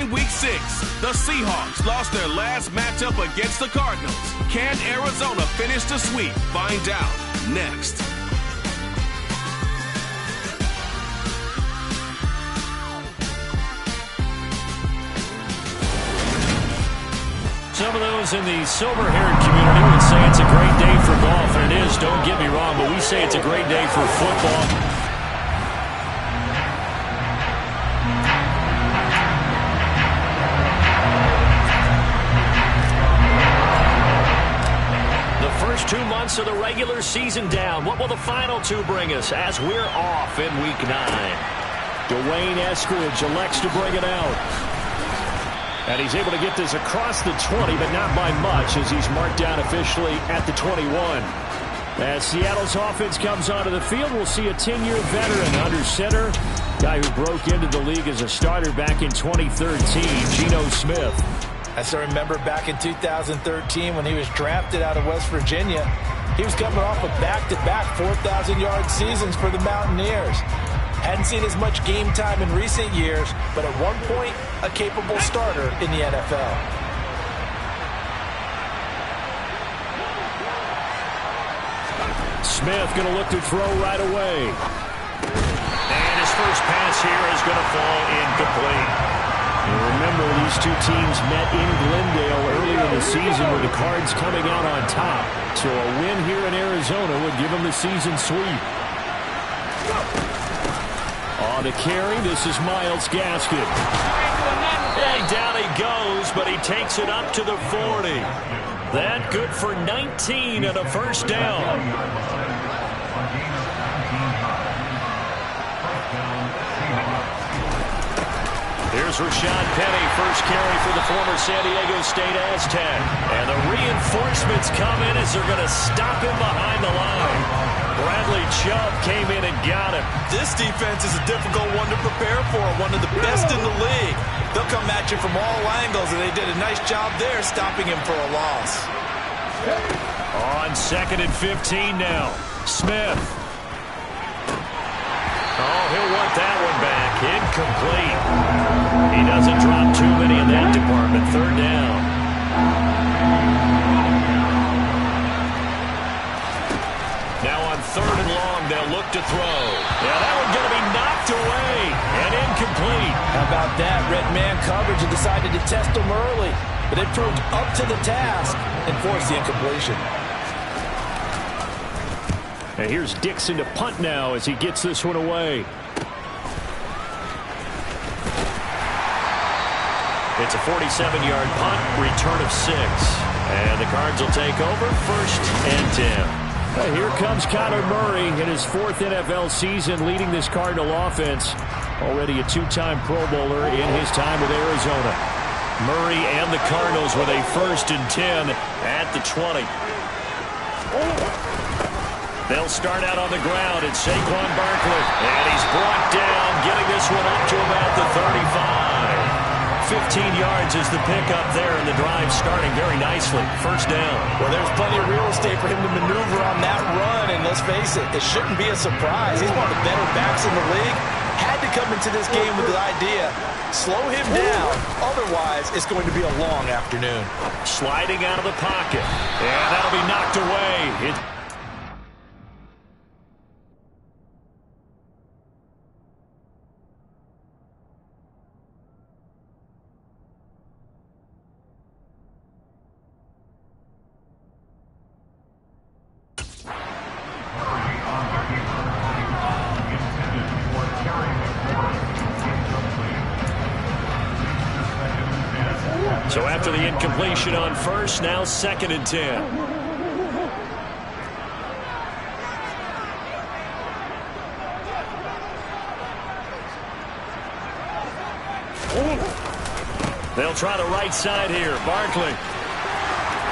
During Week 6, the Seahawks lost their last matchup against the Cardinals. Can Arizona finish the sweep? Find out next. Some of those in the silver-haired community would say it's a great day for golf, and it is, don't get me wrong, but we say it's a great day for football. First 2 months of the regular season down. What will the final two bring us as we're off in Week 9? Dwayne Eskridge elects to bring it out. And he's able to get this across the 20, but not by much, as he's marked down officially at the 21. As Seattle's offense comes onto the field, we'll see a 10-year veteran under center. Guy who broke into the league as a starter back in 2013, Geno Smith. I still remember back in 2013 when he was drafted out of West Virginia. He was coming off of back-to-back 4,000-yard seasons for the Mountaineers. Hadn't seen as much game time in recent years, but at one point, a capable starter in the NFL. Smith going to look to throw right away. And his first pass here is going to fall incomplete. You remember these two teams met in Glendale earlier in the season with the Cards coming out on top. So a win here in Arizona would give them the season sweep. On the carry, this is Myles Gaskin. And down he goes, but he takes it up to the 40. That good for 19 and a first down. Here's Rashad Penny, first carry for the former San Diego State Aztec. And the reinforcements come in as they're going to stop him behind the line. Bradley Chubb came in and got him. This defense is a difficult one to prepare for, one of the best in the league. They'll come at you from all angles, and they did a nice job there stopping him for a loss. On 2nd and 15 now. Smith. Oh, he'll want that one back. Incomplete. He doesn't drop too many in that department. Third down. Now on 3rd and long, they'll look to throw. Yeah, that one's going to be knocked away and incomplete. How about that? Red man coverage and decided to test him early, but it proved up to the task and forced the incompletion. And here's Dixon to punt now as he gets this one away. It's a 47-yard punt, return of 6. And the Cards will take over 1st and 10. Here comes Kyler Murray in his 4th NFL season leading this Cardinal offense. Already a 2-time Pro Bowler in his time with Arizona. Murray and the Cardinals with a 1st and 10 at the 20. They'll start out on the ground. It's Saquon Barkley. And he's brought down, getting this one up to about the 35. 15 yards is the pickup there, and the drive starting very nicely. First down. Well, there's plenty of real estate for him to maneuver on that run, and let's face it, it shouldn't be a surprise. He's one of the better backs in the league. Had to come into this game with the idea, slow him down, otherwise it's going to be a long afternoon. Sliding out of the pocket, and that'll be knocked away. So after the incompletion on 1st, now 2nd and 10. They'll try the right side here. Barkley.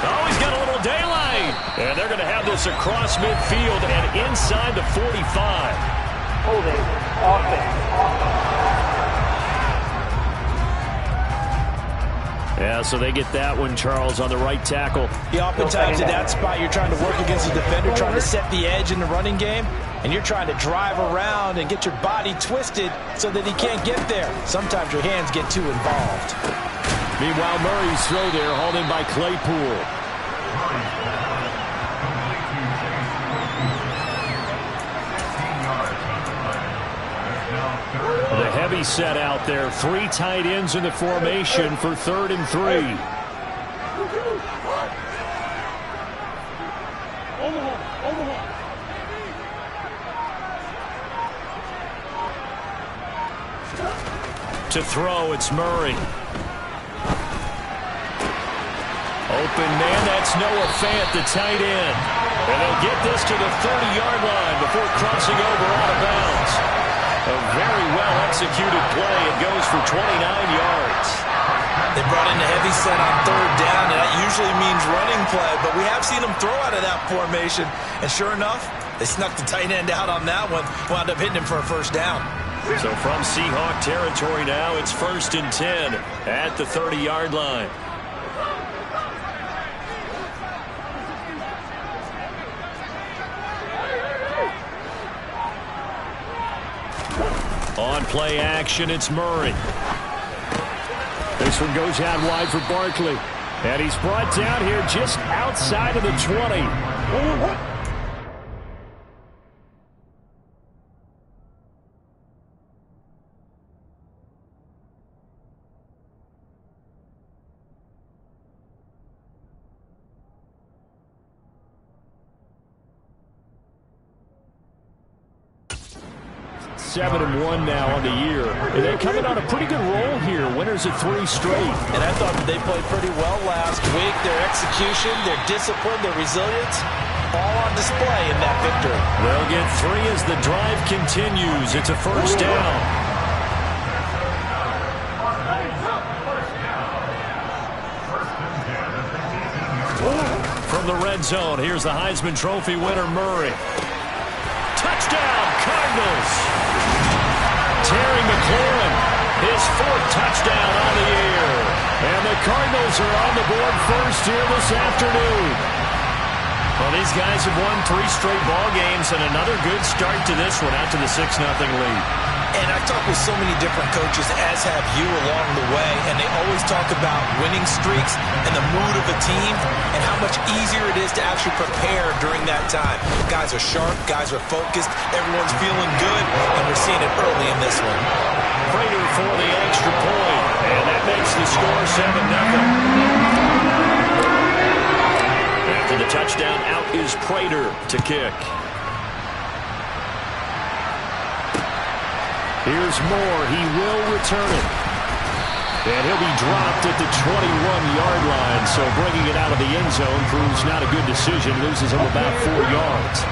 Oh, he's got a little daylight. And they're going to have this across midfield and inside the 45. Holding offense. Yeah, so they get that one, Charles, on the right tackle. Yeah, oftentimes in that spot, you're trying to work against the defender, trying to set the edge in the running game. and you're trying to drive around and get your body twisted so that he can't get there. Sometimes your hands get too involved. Meanwhile, Murray's throw there, hauled in by Claypool. The heavy set out there. 3 tight ends in the formation for 3rd and 3. To throw, it's Murray. Open man, that's Noah Fant, the tight end. And they'll get this to the 30-yard line before crossing over out of bounds. A very well-executed play. It goes for 29 yards. They brought in the heavy set on 3rd down, and that usually means running play, but we have seen them throw out of that formation. And sure enough, they snuck the tight end out on that one, wound up hitting him for a 1st down. So from Seahawk territory now, it's 1st and 10 at the 30-yard line. On play action, it's Murray. This one goes out wide for Barkley. And he's brought down here just outside of the 20. Seven and 1 now on the year. And they're coming on a pretty good roll here. Winners of 3 straight. And I thought they played pretty well last week. Their execution, their discipline, their resilience, all on display in that victory. They'll get 3 as the drive continues. It's a 1st down. From the red zone, here's the Heisman Trophy winner, Murray. Touchdown, Cardinals! Terry McLaurin, his 4th touchdown on the year. And the Cardinals are on the board first here this afternoon. Well, these guys have won 3 straight ball games and another good start to this one out to the 6-0 lead. And I've talked with so many different coaches, as have you along the way, and they always talk about winning streaks and the mood of a team and how much easier it is to actually prepare during that time. Guys are sharp, guys are focused, everyone's feeling good, and we're seeing it early in this one. Prater for the extra point, and that makes the score 7-0. After the touchdown, out is Prater to kick. Here's Moore. He will return it. And he'll be dropped at the 21-yard line. So bringing it out of the end zone proves not a good decision. Loses him about 4 yards.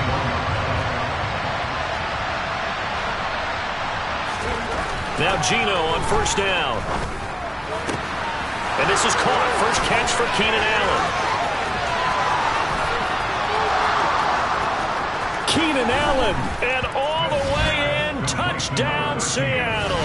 Now Geno on 1st down. And this is caught. First catch for Keenan Allen. Keenan Allen. And all the way in. Touchdown, Seattle.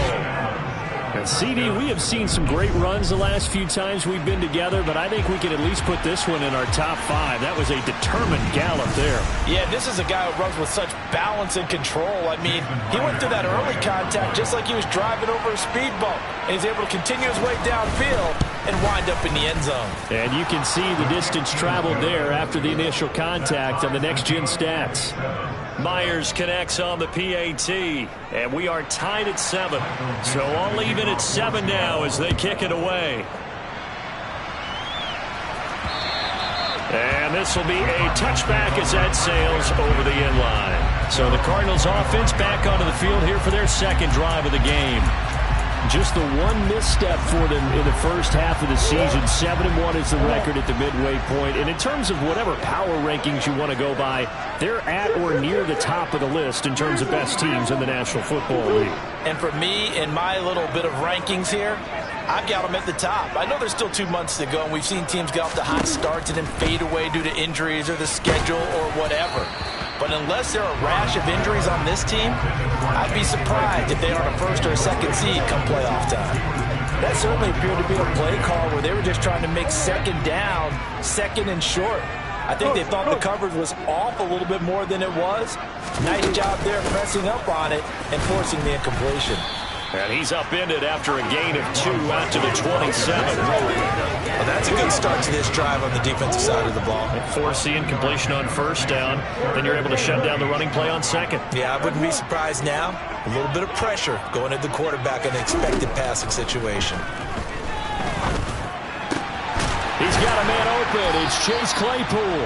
And CD, we have seen some great runs the last few times we've been together, but I think we can at least put this one in our top 5. That was a determined gallop there. Yeah, this is a guy who runs with such balance and control. I mean, he went through that early contact just like he was driving over a speed bump. And he's able to continue his way downfield and wind up in the end zone. And you can see the distance traveled there after the initial contact on the next-gen stats. Myers connects on the PAT, and we are tied at 7. So all even at 7 now as they kick it away. And this will be a touchback as that sails over the end line. So the Cardinals offense back onto the field here for their 2nd drive of the game. Just the one misstep for them in the first half of the season. 7-1 is the record at the midway point. And in terms of whatever power rankings you want to go by, they're at or near the top of the list in terms of best teams in the National Football League. And for me, in my little bit of rankings here, I've got them at the top. I know there's still 2 months to go, and we've seen teams get off to hot starts and then fade away due to injuries or the schedule or whatever. But unless there are a rash of injuries on this team, I'd be surprised if they aren't a 1st or a 2nd seed come playoff time. That certainly appeared to be a play call where they were just trying to make 2nd down, 2nd and short. I think they thought the coverage was off a little bit more than it was. Nice job there pressing up on it and forcing the incompletion. And he's upended after a gain of 2 out to the 27. Well, that's a good start to this drive on the defensive side of the ball. Force the incompletion on first down. Then you're able to shut down the running play on second. Yeah, I wouldn't be surprised now. A little bit of pressure going at the quarterback in an expected passing situation. He's got a man open. It's Chase Claypool.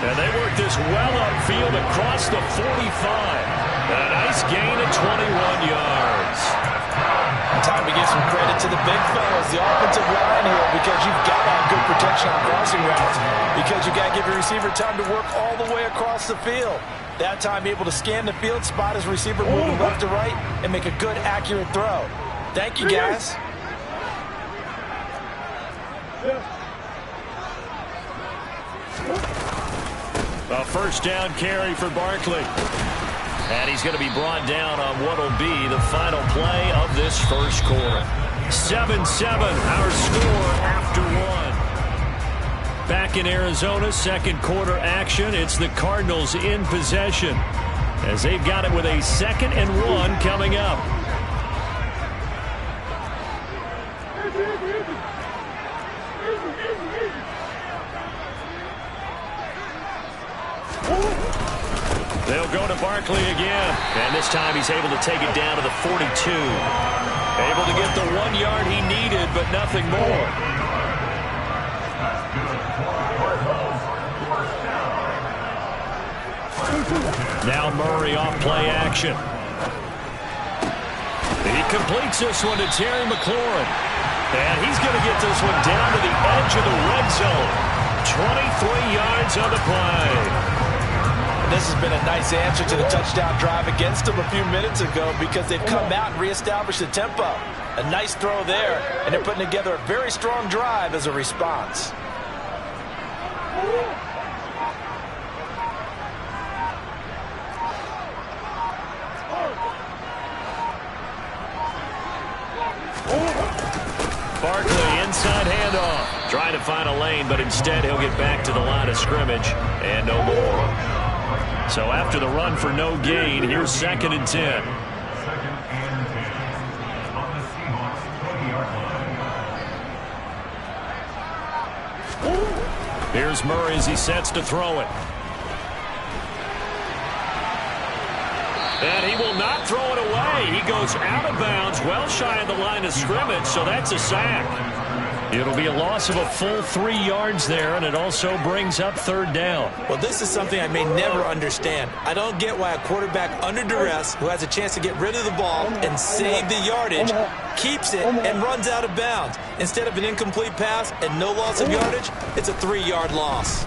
And they work this well upfield across the 45. A nice gain of 21 yards. Time to give some credit to the big fellas, the offensive line here, because you've got to have good protection on crossing routes, because you've got to give your receiver time to work all the way across the field. That time able to scan the field, spot his receiver moving left to right, and make a good, accurate throw. Thank you, guys. A first down carry for Barkley. And he's going to be brought down on what will be the final play of this first quarter. 7-7, our score after 1. Back in Arizona, second quarter action. It's the Cardinals in possession as they've got it with a 2nd and 1 coming up. They'll go to Barkley again. And this time he's able to take it down to the 42. Able to get the 1 yard he needed, but nothing more. Now Murray off play action. He completes this one to Terry McLaurin. And he's going to get this one down to the edge of the red zone. 23 yards on the play. This has been a nice answer to the touchdown drive against them a few minutes ago, because they've come out and reestablished the tempo. A nice throw there, and they're putting together a very strong drive as a response. Barkley inside handoff. Trying to find a lane, but instead he'll get back to the line of scrimmage and no more. So after the run for no gain, here's 2nd and 10. Here's Murray as he sets to throw it. And he will not throw it away. He goes out of bounds, well shy of the line of scrimmage, so that's a sack. It'll be a loss of a full 3 yards there, and it also brings up 3rd down. Well, this is something I may never understand. I don't get why a quarterback under duress who has a chance to get rid of the ball and save the yardage keeps it and runs out of bounds. Instead of an incomplete pass and no loss of yardage, it's a 3-yard loss.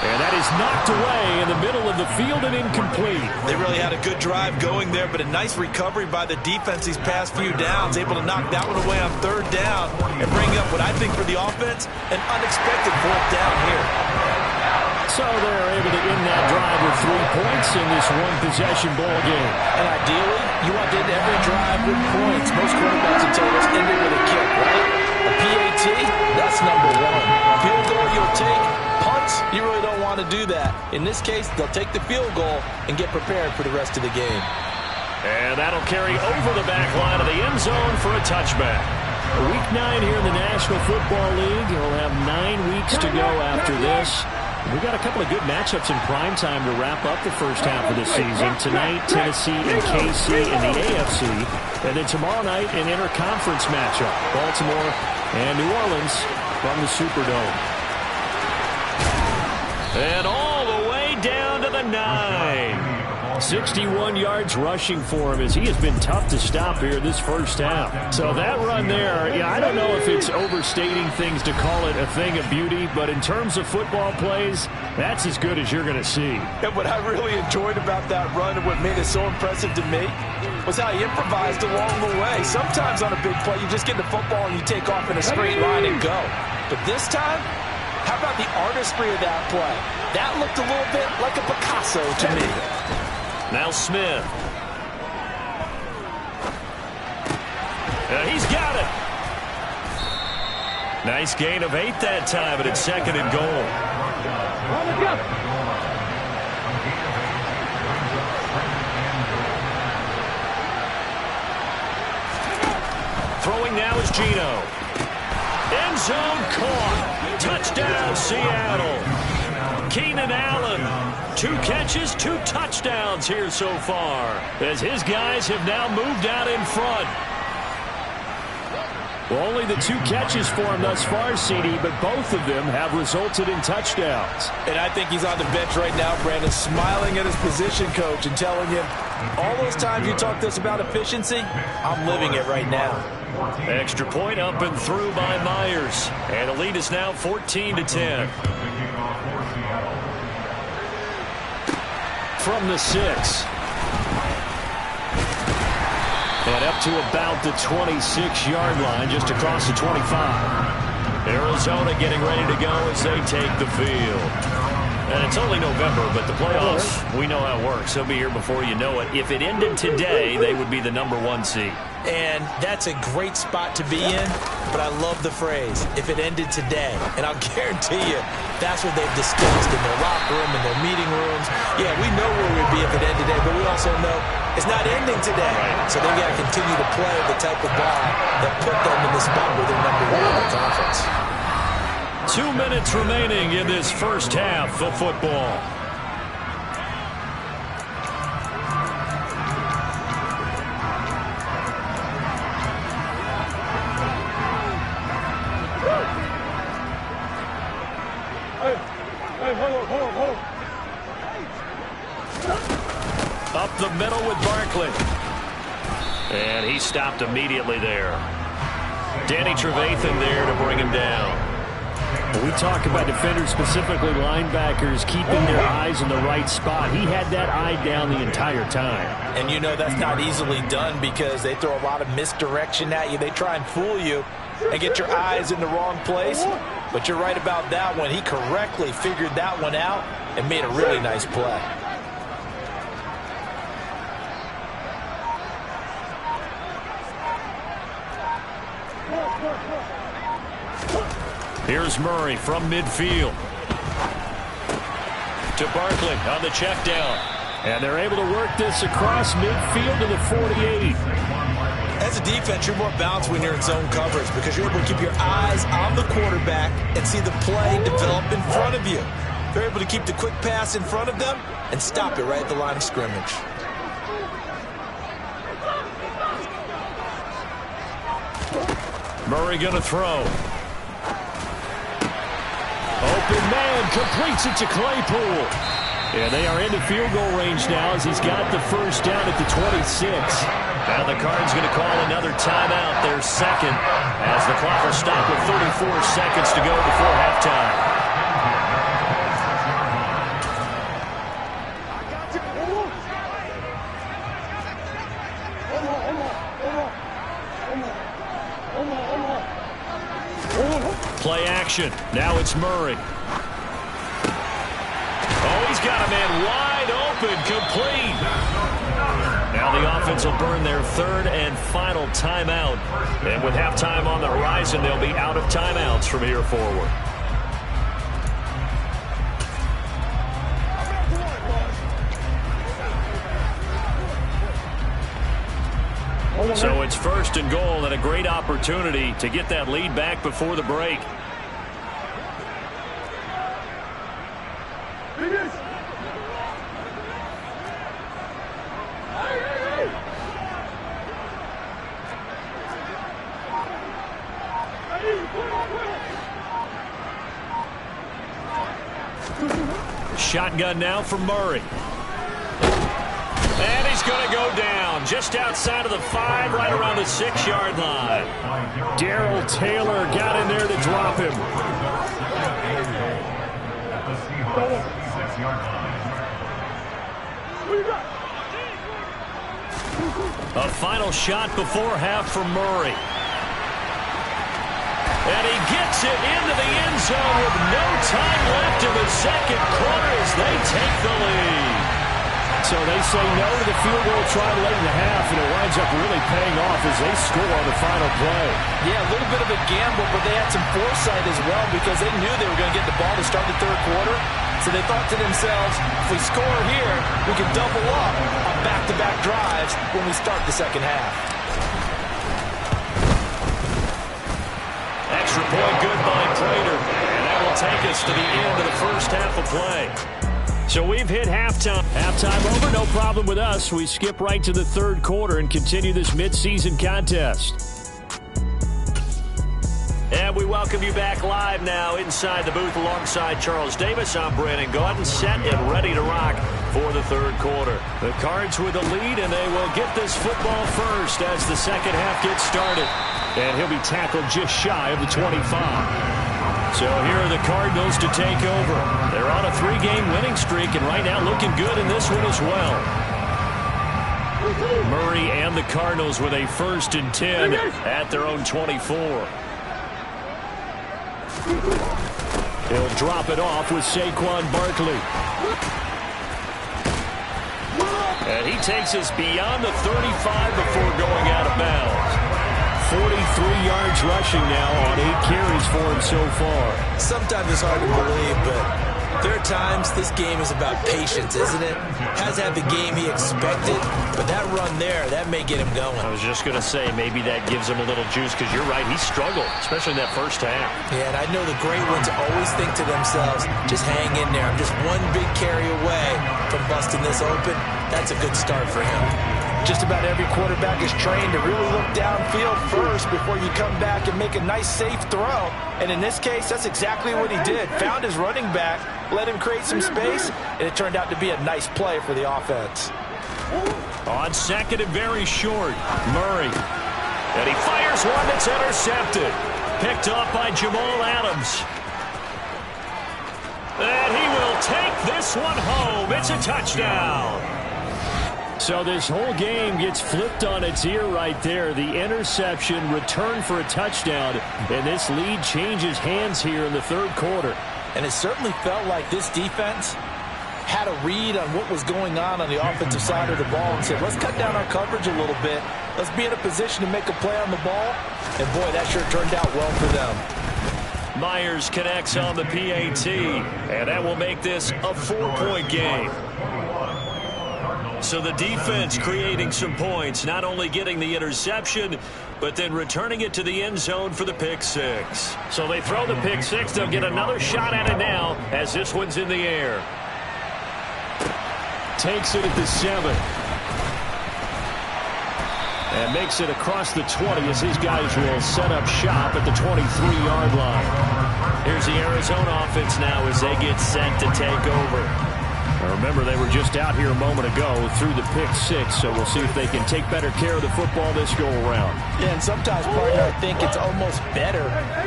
And that is knocked away in the middle of the field and incomplete. They really had a good drive going there, but a nice recovery by the defense these past few downs, able to knock that one away on 3rd down and bring up what I think for the offense, an unexpected 4th down here. So they're able to end that drive with 3 points in this one-possession ball game. And ideally, you want to end every drive with points. Most quarterbacks have told us ended with a kick, right? A PAT, that's number 1. Field goal you'll take. Punts, you really don't want to do that. In this case, they'll take the field goal and get prepared for the rest of the game. And that'll carry over the back line of the end zone for a touchback. Week 9 here in the National Football League. We'll have 9 weeks to go after this. We got a couple of good matchups in prime time to wrap up the first half of the season. Tonight, Tennessee and KC in the AFC. And then tomorrow night, an interconference matchup. Baltimore and New Orleans from the Superdome. And all the way down to the 9. 61 yards rushing for him as he has been tough to stop here this first half. So that run there, yeah, I don't know if it's overstating things to call it a thing of beauty, but in terms of football plays, that's as good as you're going to see. And what I really enjoyed about that run and what made it so impressive to me was how he improvised along the way. Sometimes on a big play, you just get the football and you take off in a straight line and go. But this time, how about the artistry of that play? That looked a little bit like a Picasso to me. Now Smith. He's got it. Nice gain of 8 that time, and it's second and goal. Throwing now is Geno. End zone caught. Touchdown, Seattle. Keenan Allen. 2 catches, 2 touchdowns here so far, as his guys have now moved out in front. Well, only the 2 catches for him thus far, CD, but both of them have resulted in touchdowns. And I think he's on the bench right now, Brandon, smiling at his position coach and telling him, all those times you talked to us about efficiency, I'm living it right now. Extra point up and through by Myers. And the lead is now 14-10. From the 6. And up to about the 26-yard line, just across the 25. Arizona getting ready to go as they take the field. And it's only November, but the playoffs, we know how it works. They'll be here before you know it. If it ended today, they would be the #1 seed. And that's a great spot to be in, but I love the phrase, if it ended today. And I'll guarantee you, that's what they've discussed in their locker room, in their meeting rooms. Yeah, we know where we'd be if it ended today, but we also know it's not ending today. Right. So they got to continue to play the type of ball that put them in the spot where they're #1 in the conference. 2 minutes remaining in this first half of football. Up the middle with Barkley. And he stopped immediately there. Danny Trevathan there to bring him down. We talk about defenders, specifically linebackers, keeping their eyes in the right spot. He had that eye down the entire time. And you know that's not easily done because they throw a lot of misdirection at you. They try and fool you and get your eyes in the wrong place. But you're right about that one. He correctly figured that one out and made a really nice play. Here's Murray from midfield. To Barkley on the check down. And they're able to work this across midfield to the 48. As a defense, you're more balanced when you're in zone coverage because you're able to keep your eyes on the quarterback and see the play develop in front of you. They're able to keep the quick pass in front of them and stop it right at the line of scrimmage. Murray going to throw. Open man completes it to Claypool. And they are into field goal range now as he's got the first down at the 26. Now the Cards going to call another timeout, their second, as the clock will stop with 34 seconds to go before halftime. Play action. Now it's Murray. Oh, he's got a man wide open, complete. Now the offense will burn their third and final timeout. And with halftime on the horizon, they'll be out of timeouts from here forward. So it's first and goal and a great opportunity to get that lead back before the break. Shotgun now from Murray. And he's going to go down just outside of the 5, right around the 6-yard line. Darrell Taylor got in there to drop him. A final shot before half from Murray. And he gets it into the end zone with no time left in the second quarter as they take the lead. So they say no to the field goal try late in the half, and it winds up really paying off as they score on the final play. Yeah, a little bit of a gamble, but they had some foresight as well because they knew they were going to get the ball to start the third quarter. So they thought to themselves, if we score here, we can double up on back-to-back drives when we start the second half. Extra point good by Prater, and that will take us to the end of the first half of play. So we've hit halftime. Halftime over, no problem with us. We skip right to the third quarter and continue this midseason contest. And we welcome you back live now inside the booth alongside Charles Davis. I'm Brandon Gaudin, set and ready to rock for the third quarter. The Cards with the lead, and they will get this football first as the second half gets started. And he'll be tackled just shy of the 25. So here are the Cardinals to take over. They're on a 3-game winning streak, and right now looking good in this one as well. Murray and the Cardinals with a 1st and 10 at their own 24. He'll drop it off with Saquon Barkley. And he takes us beyond the 35 before going out of bounds. 43 yards rushing now on 8 carries for him so far. Sometimes it's hard to believe, but there are times this game is about patience, isn't it? Has had the game he expected, but that run there, that may get him going. I was just going to say, maybe that gives him a little juice, because you're right, he struggled, especially in that first half. Yeah, and I know the great ones always think to themselves, just hang in there. I'm just one big carry away from busting this open. That's a good start for him. Just about every quarterback is trained to really look downfield first before you come back and make a nice, safe throw. And in this case, that's exactly what he did. Found his running back, let him create some space, and it turned out to be a nice play for the offense. On second and very short, Murray. And he fires one that's intercepted. Picked up by Jamal Adams. And he will take this one home. It's a touchdown. So this whole game gets flipped on its ear right there. The interception, return for a touchdown, and this lead changes hands here in the third quarter. And it certainly felt like this defense had a read on what was going on the offensive side of the ball and said, let's cut down our coverage a little bit. Let's be in a position to make a play on the ball. And, boy, that sure turned out well for them. Myers connects on the PAT, and that will make this a 4-point game. So the defense creating some points, not only getting the interception, but then returning it to the end zone for the pick six. So they throw the pick six. They'll get another shot at it now as this one's in the air. Takes it at the 7. And makes it across the 20 as his guys will set up shop at the 23-yard line. Here's the Arizona offense now as they get set to take over. Remember, they were just out here a moment ago through the pick six, so we'll see if they can take better care of the football this go-around. Yeah, and sometimes, partner, I think it's almost better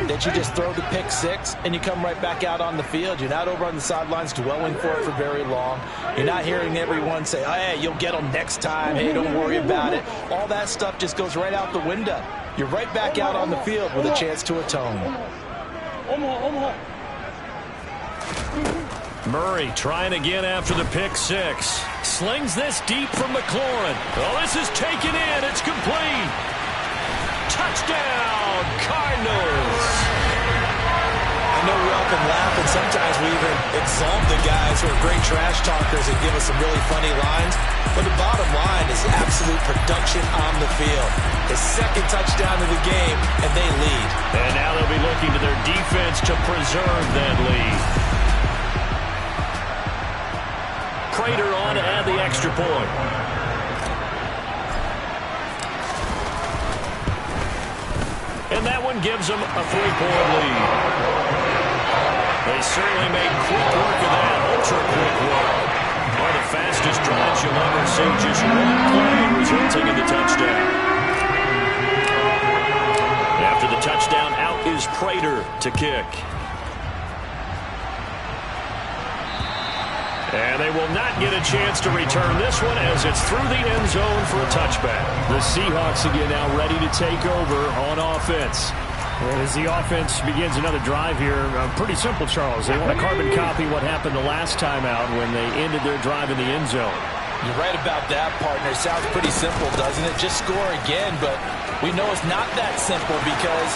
that you just throw the pick six and you come right back out on the field. You're not over on the sidelines dwelling for it for very long. You're not hearing everyone say, oh, hey, you'll get them next time. Hey, don't worry about it. All that stuff just goes right out the window. You're right back out on the field with a chance to atone. Murray trying again after the pick six. Slings this deep from McLaurin. Oh, this is taken in. It's complete. Touchdown, Cardinals. I know we all can laugh, and sometimes we even exalt the guys who are great trash talkers and give us some really funny lines. But the bottom line is absolute production on the field. His second touchdown of the game, and they lead. And now they'll be looking to their defense to preserve that lead. Prater on to add the extra point. And that one gives them a 3-point lead. They certainly made quick work of that, ultra-quick work. One of the fastest drives you'll ever see, just one play resulting in the touchdown. After the touchdown, out is Prater to kick. And they will not get a chance to return this one as it's through the end zone for a touchback. The Seahawks again now ready to take over on offense. And as the offense begins another drive here, pretty simple, Charles. They want to carbon copy what happened the last time out when they ended their drive in the end zone. You're right about that, partner. It sounds pretty simple, doesn't it? Just score again, but we know it's not that simple because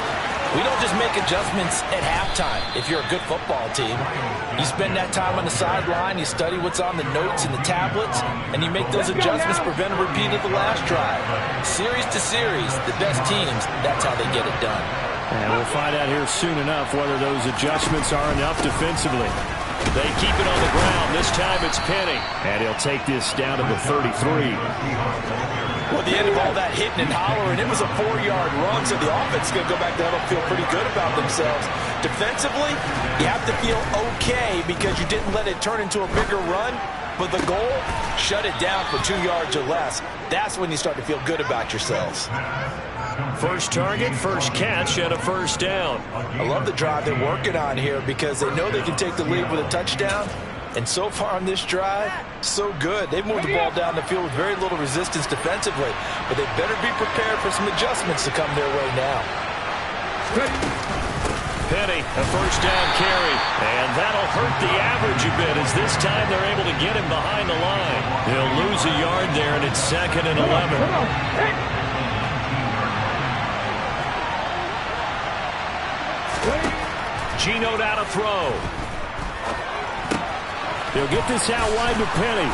we don't just make adjustments at halftime. If you're a good football team, you spend that time on the sideline, you study what's on the notes and the tablets, and you make those adjustments, prevent a repeat of the last drive. Series to series, the best teams, that's how they get it done. And we'll find out here soon enough whether those adjustments are enough defensively. They keep it on the ground. This time it's Penny. And he'll take this down to the 33. Well, at the end of all that hitting and hollering, it was a 4-yard run, so the offense is going to go back there and feel pretty good about themselves. Defensively, you have to feel okay because you didn't let it turn into a bigger run, but the goal, shut it down for 2 yards or less. That's when you start to feel good about yourselves. First target, first catch, and a first down. I love the drive they're working on here because they know they can take the lead with a touchdown. And so far on this drive, so good. They've moved the ball down the field with very little resistance defensively. But they better be prepared for some adjustments to come their way now. Penny, a first down carry. And that'll hurt the average a bit as this time they're able to get him behind the line. He'll lose a yard there, and it's 2nd and 11. Gino down to throw. He'll get this out wide to Penny.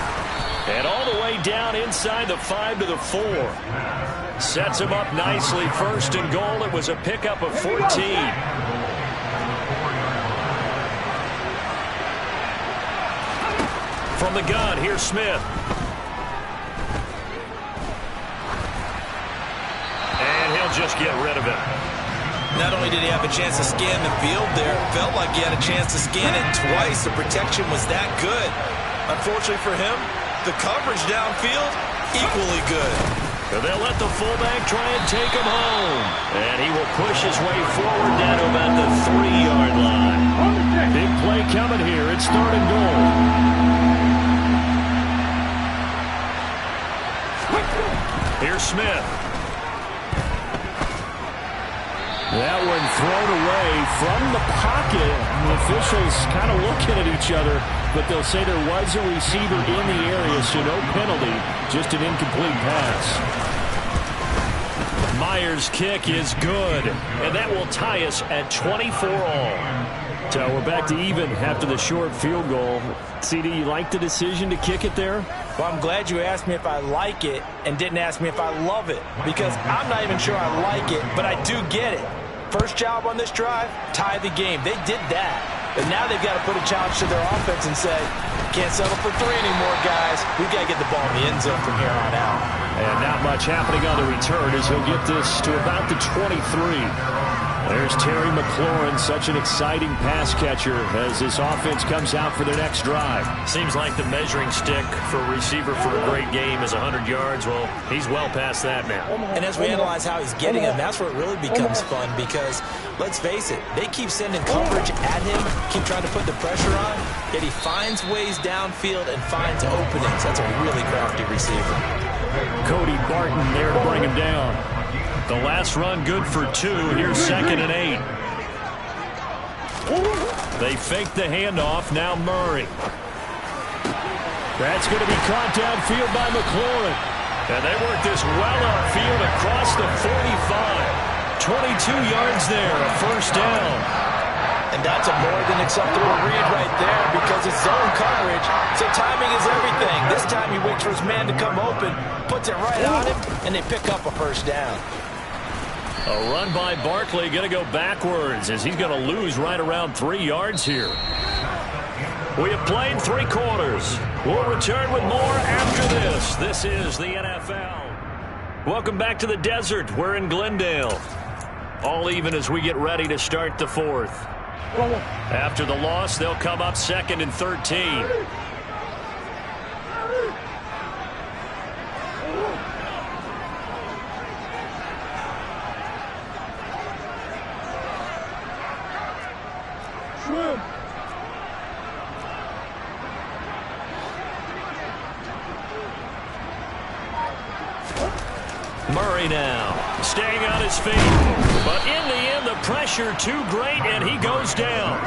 And all the way down inside the 5 to the 4. Sets him up nicely. 1st and goal. It was a pickup of 14. From the gun, here's Smith. And he'll just get rid of it. Not only did he have a chance to scan the field there, it felt like he had a chance to scan it twice. The protection was that good. Unfortunately for him, the coverage downfield, equally good. They'll let the fullback try and take him home. And he will push his way forward down to about the 3-yard line. Big play coming here. It's 3rd and goal. Here's Smith. That one thrown away from the pocket. The officials kind of looking at each other, but they'll say there was a receiver in the area, so no penalty, just an incomplete pass. Myers' kick is good, and that will tie us at 24 all. So we're back to even after the short field goal. CD, you like the decision to kick it there? Well, I'm glad you asked me if I like it and didn't ask me if I love it, because I'm not even sure I like it, but I do get it. First job on this drive, tie the game. They did that. But now they've got to put a challenge to their offense and say, can't settle for 3 anymore, guys. We've got to get the ball in the end zone from here on out. And not much happening on the return as he'll get this to about the 23. There's Terry McLaurin, such an exciting pass catcher as this offense comes out for their next drive. Seems like the measuring stick for a receiver for a great game is 100 yards. Well, he's well past that now. And as we analyze how he's getting them, that's where it really becomes fun because, let's face it, they keep sending coverage at him, keep trying to put the pressure on, yet he finds ways downfield and finds openings. That's a really crafty receiver. Cody Barton there to bring him down. The last run good for 2. Here's 2nd and 8. They fake the handoff. Now Murray. That's going to be caught downfield by McLaurin. And they work this well upfield across the 45. 22 yards there, a first down. And that's a more than acceptable read right there because it's zone coverage, so timing is everything. This time he waits for his man to come open, puts it right on him, and they pick up a first down. A run by Barkley going to go backwards as he's going to lose right around 3 yards here. We have played 3 quarters. We'll return with more after this. This is the NFL. Welcome back to the desert. We're in Glendale. All even as we get ready to start the 4th. After the loss, they'll come up 2nd and 13. Murray now, staying on his feet. But in the end, the pressure too great, and he goes down.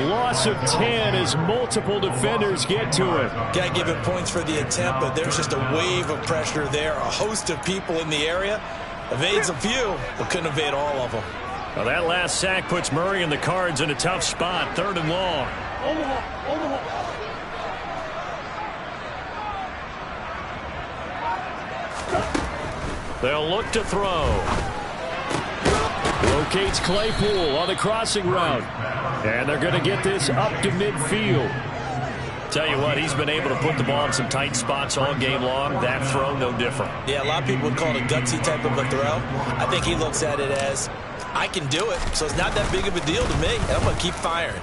Loss of 10 as multiple defenders get to him. Got to give him points for the attempt, but there's just a wave of pressure there. A host of people in the area. Evades a few, but couldn't evade all of them. Well, that last sack puts Murray and the Cards in a tough spot. 3rd and long. They'll look to throw. Locates Claypool on the crossing route. And they're going to get this up to midfield. Tell you what, he's been able to put the ball in some tight spots all game long. That throw, no different. Yeah, a lot of people would call it a gutsy type of a throw. I think he looks at it as, I can do it, so it's not that big of a deal to me. I'm going to keep firing.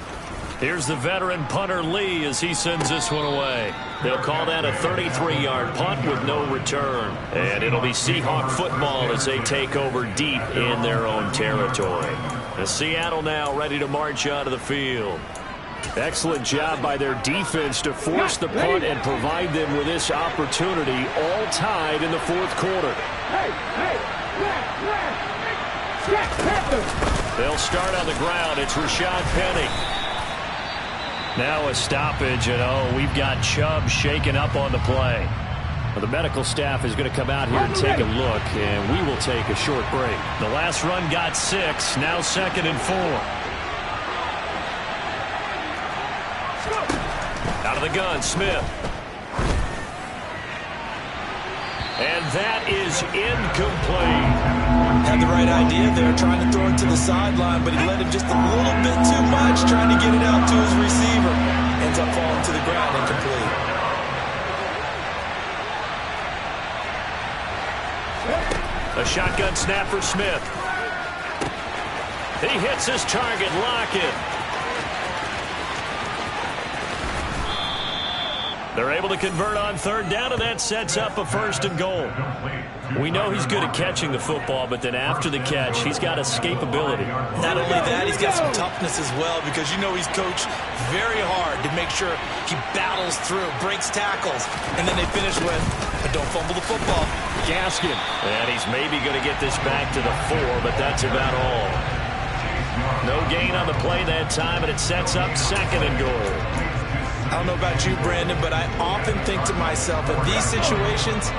Here's the veteran punter Lee as he sends this one away. They'll call that a 33-yard punt with no return. And it'll be Seahawk football as they take over deep in their own territory. And Seattle now ready to march onto the field. Excellent job by their defense to force the punt and provide them with this opportunity, all tied in the 4th quarter. They'll start on the ground. It's Rashad Penny. Now a stoppage, and we've got Chubb shaken up on the play. Well, the medical staff is going to come out here and take a look, and we will take a short break. The last run got 6, now 2nd and 4. Out of the gun, Smith. And that is incomplete. Had the right idea there, trying to throw it to the sideline, but he let him just a little bit too much, trying to get it out to his receiver. Ends up falling to the ground, incomplete. A shotgun snap for Smith. He hits his target, Lockett. They're able to convert on 3rd down, and that sets up a 1st and goal. We know he's good at catching the football, but then after the catch, he's got escapability. Not only that, he's got some toughness as well, because you know he's coached very hard to make sure he battles through, breaks tackles, and then they finish with, but don't fumble the football. Gaskin. And he's maybe going to get this back to the 4, but that's about all. No gain on the play that time, and it sets up 2nd and goal. I don't know about you, Brandon, but I often think to myself, in these situations,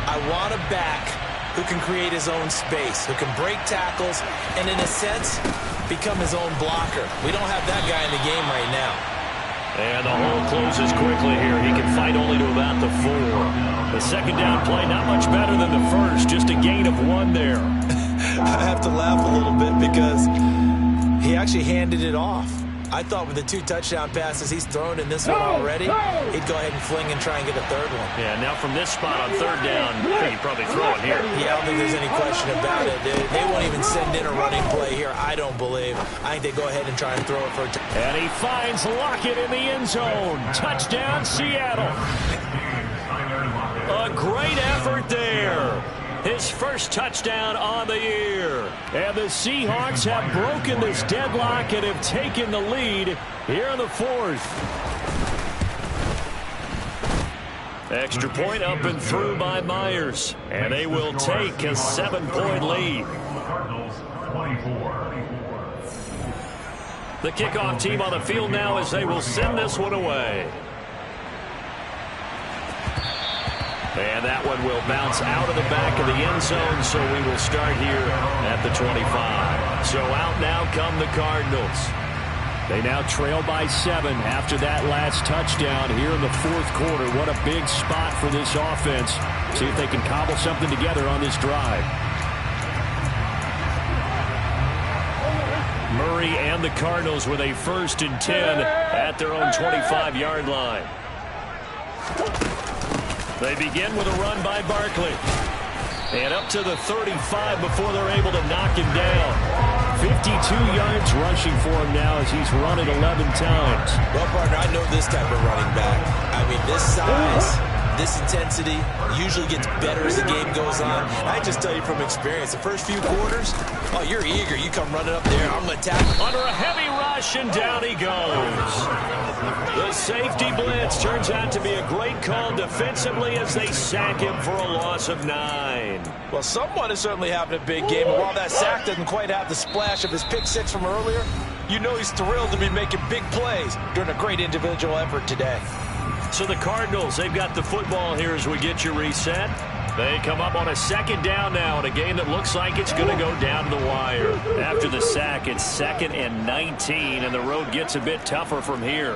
I want a back who can create his own space, who can break tackles, and in a sense, become his own blocker. We don't have that guy in the game right now. And the hole closes quickly here. He can fight only to about the 4. The 2nd down play, not much better than the 1st, just a gain of 1 there. I have to laugh a little bit because he actually handed it off. I thought with the 2 touchdown passes he's thrown in this one already, he'd go ahead and fling and try and get a 3rd one. Yeah, now from this spot on 3rd down, I think he'd probably throw it here. Yeah, I don't think there's any question about it. They won't even send in a running play here, I don't believe. I think they go ahead and try and throw it for a touchdown. And he finds Lockett in the end zone. Touchdown, Seattle. A great effort there. His first touchdown on the year. And the Seahawks have broken this deadlock and have taken the lead here in the 4th. Extra point up and through by Myers. And they will take a 7-point lead. The kickoff team on the field now as they will send this one away. And that one will bounce out of the back of the end zone, so we will start here at the 25. So out now come the Cardinals. They now trail by 7 after that last touchdown here in the 4th quarter. What a big spot for this offense. See if they can cobble something together on this drive. Murray and the Cardinals with a 1st and 10 at their own 25-yard line. They begin with a run by Barkley. And up to the 35 before they're able to knock him down. 52 yards rushing for him now as he's run it 11 times. Well, partner, I know this type of running back. I mean, this size, This intensity usually gets better as the game goes on. I just tell you from experience, the first few quarters, oh, you're eager. You come running up there, I'm going to tackle. Under a heavy rush, and down he goes. The safety blitz turns out to be a great call defensively as they sack him for a loss of 9. Well, someone is certainly having a big game, and while that sack doesn't quite have the splash of his pick six from earlier, you know he's thrilled to be making big plays during a great individual effort today. So the Cardinals, they've got the football here as we get you reset. They come up on a second down now in a game that looks like it's going to go down to the wire. After the sack, it's 2nd and 19, and the road gets a bit tougher from here.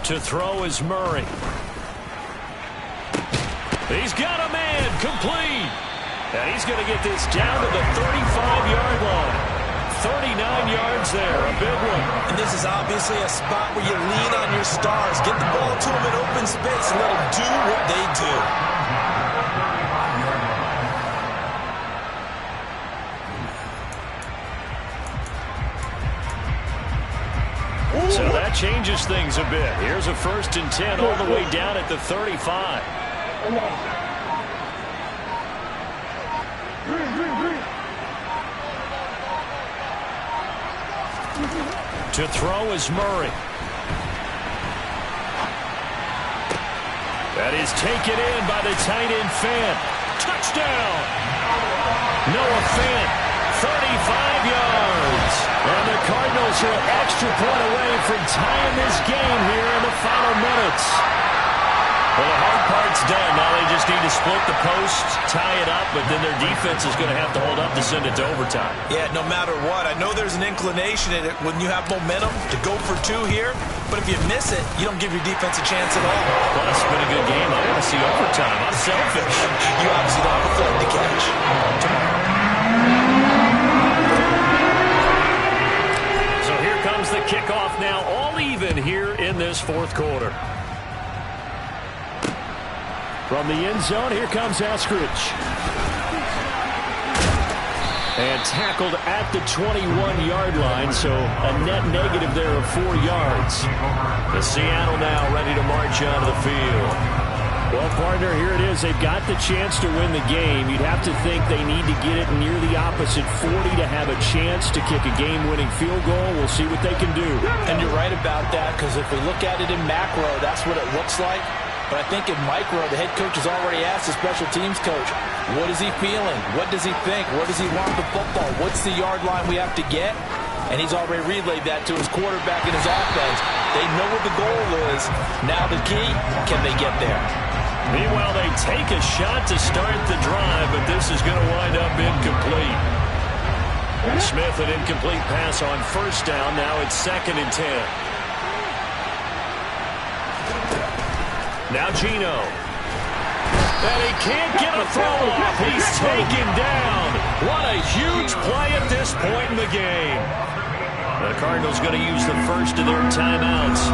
To throw is Murray. He's got a man, complete. And he's going to get this down to the 35-yard line. 39 yards there, a big one. And this is obviously a spot where you lean on your stars. Get the ball to them in open space and let them do what they do. So that changes things a bit. Here's a 1st and 10 all the way down at the 35. To throw is Murray. That is taken in by the tight end Fant. Touchdown! Noah Fant, 35 yards. And the Cardinals are an extra point away from tying this game here in the final minutes. Well, the hard part's done. Now they just need to split the post, tie it up, but then their defense is going to have to hold up to send it to overtime. Yeah, no matter what. I know there's an inclination in it when you have momentum to go for 2 here, but if you miss it, you don't give your defense a chance at all. Well, it's been a good game. I want to see overtime. I'm selfish. You obviously don't have a flag to catch. So here comes the kickoff now, all even here in this 4th quarter. From the end zone, here comes Eskridge. And tackled at the 21-yard line, so a net negative there of 4 yards. The Seattle now ready to march onto the field. Well, partner, here it is. They've got the chance to win the game. You'd have to think they need to get it near the opposite 40 to have a chance to kick a game-winning field goal. We'll see what they can do. And you're right about that, because if we look at it in macro, that's what it looks like. But I think in micro, the head coach has already asked the special teams coach, what is he feeling? What does he think? Where does he want the football? What's the yard line we have to get? And he's already relayed that to his quarterback and his offense. They know what the goal is. Now the key, can they get there? Meanwhile, they take a shot to start the drive, but this is going to wind up incomplete. Smith, an incomplete pass on 1st down. Now it's 2nd and 10. Now Geno. And he can't get a throw off. He's taken down. What a huge play at this point in the game. The Cardinals going to use the first of their timeouts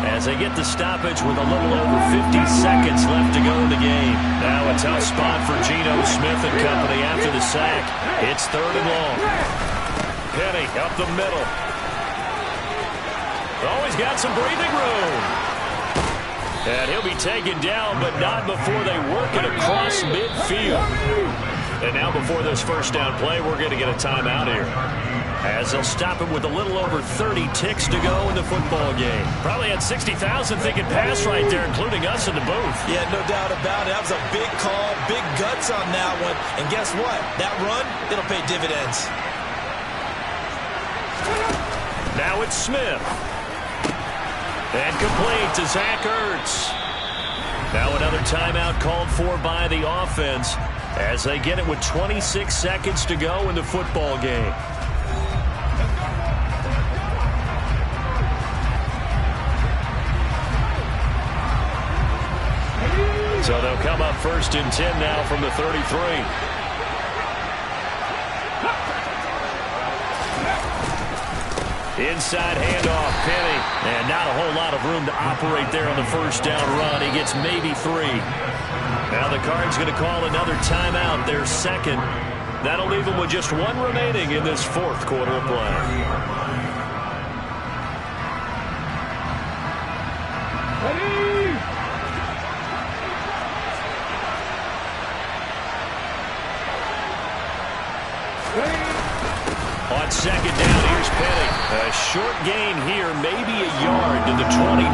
as they get the stoppage with a little over 50 seconds left to go in the game. Now a tough spot for Geno Smith and company after the sack. It's 3rd and long. Penny up the middle. Oh, he's got some breathing room. And he'll be taken down, but not before they work it across midfield. And now before this 1st down play, we're going to get a timeout here, as they'll stop it with a little over 30 ticks to go in the football game. Probably had 60,000 thinking pass right there, including us in the booth. Yeah, no doubt about it. That was a big call, big guts on that one. And guess what? That run, it'll pay dividends. Now it's Smith. And complete to Zach Ertz. Now another timeout called for by the offense as they get it with 26 seconds to go in the football game. So they'll come up 1st and 10 now from the 33. Inside handoff, Penny. And not a whole lot of room to operate there on the first down run. He gets maybe 3. Now the Cards going to call another timeout, their second. That'll leave them with just 1 remaining in this fourth quarter of play. On second down, here's Penny. A short gain here, maybe a yard to the 29.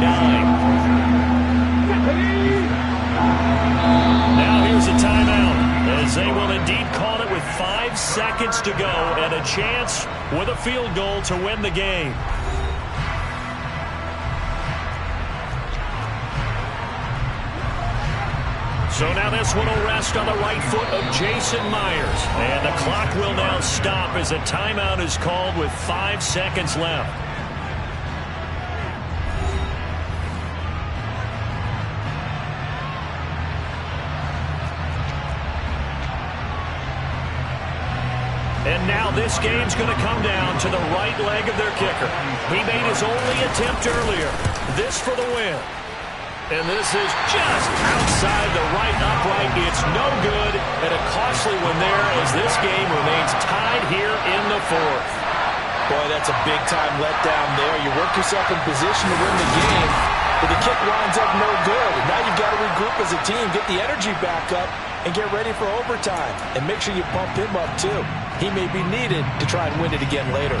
Now here's a timeout, as they will indeed call it with 5 seconds to go and a chance with a field goal to win the game. So now this one will rest on the right foot of Jason Myers. And the clock will now stop as a timeout is called with 5 seconds left. And now this game's going to come down to the right leg of their kicker. He made his only attempt earlier. This for the win. And this is just outside the right upright. It's no good, and a costly one there as this game remains tied here in the fourth. Boy, that's a big-time letdown there. You work yourself in position to win the game, but the kick winds up no good. And now you've got to regroup as a team, get the energy back up, and get ready for overtime. And make sure you pump him up, too. He may be needed to try and win it again later.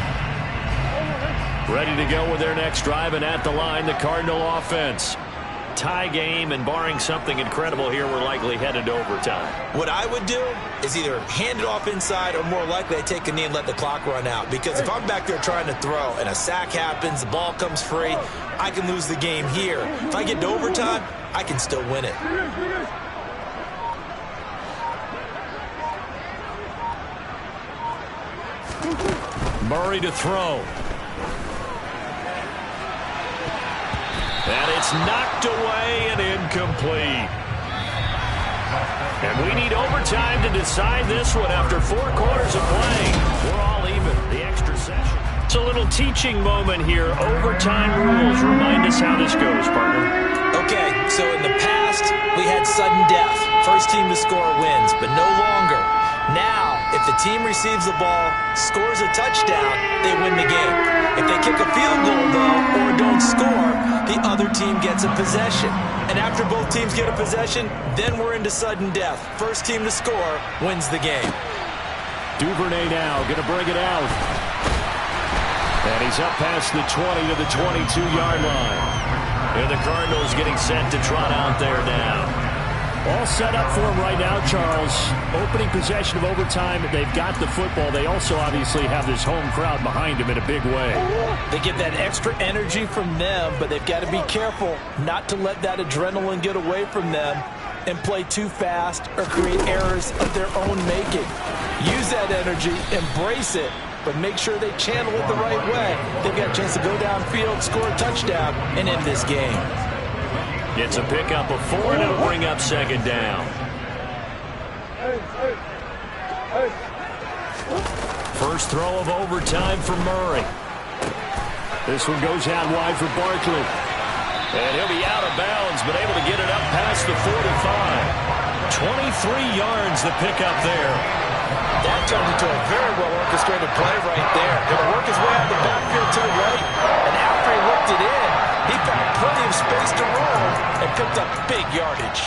Ready to go with their next drive, and at the line, the Cardinal offense. Tie game, and barring something incredible here, we're likely headed to overtime. What I would do is either hand it off inside or more likely I take a knee and let the clock run out. Because if I'm back there trying to throw and a sack happens, the ball comes free, I can lose the game here. If I get to overtime, I can still win it. Murray to throw. And it's knocked away and incomplete. And we need overtime to decide this one after 4 quarters of play. We're all even. The extra session. It's a little teaching moment here. Overtime rules. Remind us how this goes, partner. Okay, so in the past, we had sudden death. First team to score wins, but no longer. Now, if the team receives the ball, scores a touchdown, they win the game. If they kick a field goal, though, or don't score, the other team gets a possession. And after both teams get a possession, then we're into sudden death. First team to score wins the game. Duvernay now going to bring it out. And he's up past the 20 to the 22-yard line. And the Cardinals getting set to trot out there now. All set up for him right now, Charles. Opening possession of overtime. They've got the football. They also obviously have this home crowd behind them in a big way. They get that extra energy from them, but they've got to be careful not to let that adrenaline get away from them and play too fast or create errors of their own making. Use that energy, embrace it, but make sure they channel it the right way. They've got a chance to go downfield, score a touchdown, and end this game. It's a pickup of 4, and it'll bring up second down. First throw of overtime for Murray. This one goes out wide for Barkley. And he'll be out of bounds, but able to get it up past the 45. 23 yards the pickup there. That turned into a very well-orchestrated play right there. Going to work his way out the backfield to the right, and after he whipped it in, he found plenty of space to roll and picked up big yardage.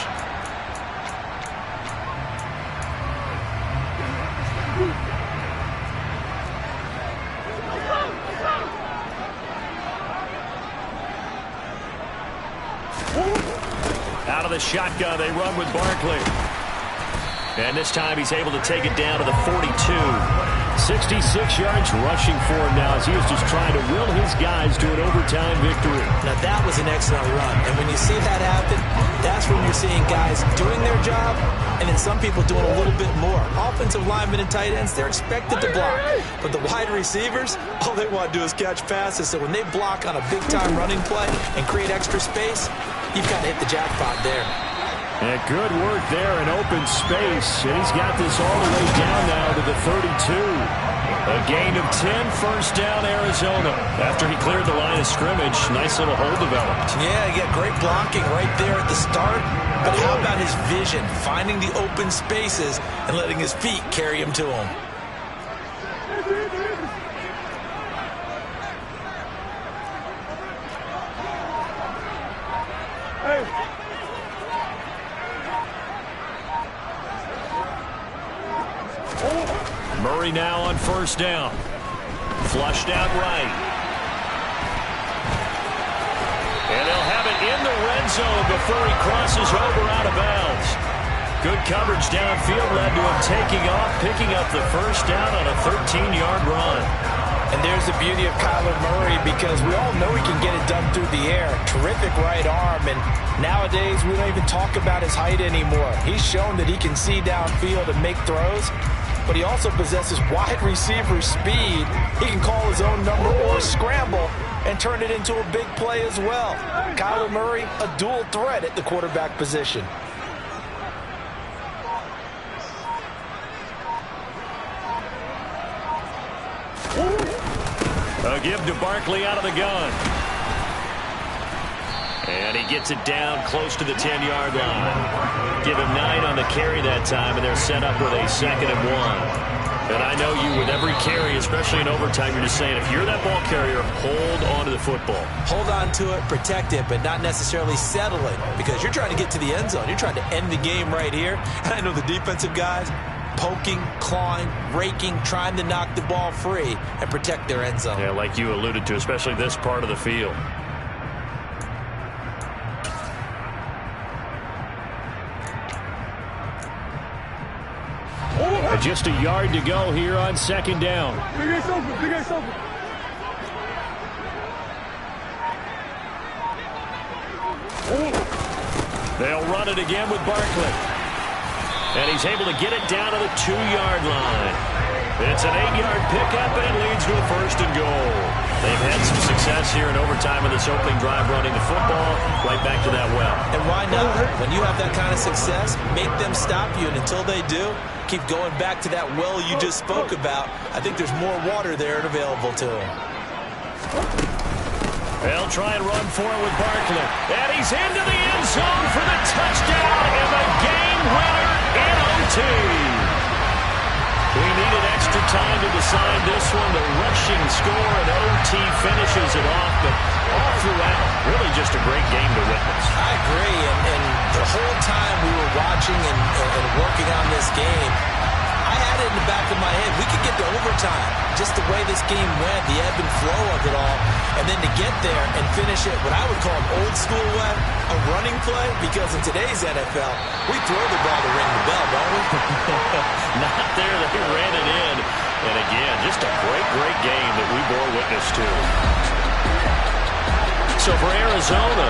Out of the shotgun, they run with Barkley. And this time he's able to take it down to the 42. 66 yards rushing for him now as he is just trying to will his guys to an overtime victory. Now that was an excellent run. And when you see that happen, that's when you're seeing guys doing their job and then some people doing a little bit more. Offensive linemen and tight ends, they're expected to block. But the wide receivers, all they want to do is catch passes. So when they block on a big-time running play and create extra space, you've got to hit the jackpot there. And good work there in open space. And he's got this all the way down now to the 32. A gain of 10, first down, Arizona. After he cleared the line of scrimmage, nice little hole developed. Yeah, he got great blocking right there at the start. But how about his vision, finding the open spaces and letting his feet carry him to him? Murray now on first down. Flushed out right. And they'll have it in the red zone before he crosses over out of bounds. Good coverage downfield led to him taking off, picking up the first down on a 13-yard run. And there's the beauty of Kyler Murray, because we all know he can get it done through the air. Terrific right arm, and nowadays we don't even talk about his height anymore. He's shown that he can see downfield and make throws, but he also possesses wide receiver speed. He can call his own number or scramble and turn it into a big play as well. Kyler Murray, a dual threat at the quarterback position. A give to Barkley out of the gun. And he gets it down close to the 10-yard line. Give him 9 on the carry that time, and they're set up with a 2nd and 1. And I know you, with every carry, especially in overtime, you're just saying, if you're that ball carrier, hold on to the football. Hold on to it, protect it, but not necessarily settle it, because you're trying to get to the end zone. You're trying to end the game right here. And I know the defensive guys poking, clawing, raking, trying to knock the ball free and protect their end zone. Yeah, like you alluded to, especially this part of the field. Just a yard to go here on 2nd down. They'll run it again with Barkley. And he's able to get it down to the 2-yard line. It's an 8-yard pickup, and it leads to a 1st and goal. They've had some success here in overtime in this opening drive running the football right back to that well. And why not? When you have that kind of success, make them stop you, and until they do, keep going back to that well you just spoke about. I think there's more water there and available to them. They'll try and run for it with Barkley. And he's into the end zone for the touchdown and the game winner in OT. We needed extra time to decide this one. The rushing score, and OT finishes it off, but all throughout, really just a great game to witness. I agree, and the whole time we were watching and working on this game, I had it in the back of my head. We could get to overtime. Just the way this game went, the ebb and flow of it all, and then to get there and finish it what I would call an old school way, a running play, because in today's NFL, we throw the ball to ring the bell, don't we? Not there. They ran it in. And again, just a great, great game that we bore witness to. So for Arizona,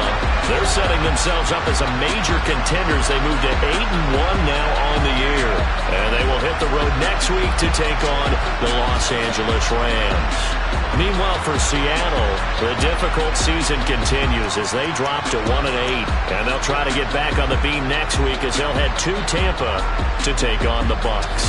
they're setting themselves up as a major contenders. They move to 8-1 now on the year. And they will hit the road next week to take on the Los Angeles Rams. Meanwhile, for Seattle, the difficult season continues as they drop to 1-8. And they'll try to get back on the beam next week as they'll head to Tampa to take on the Bucs.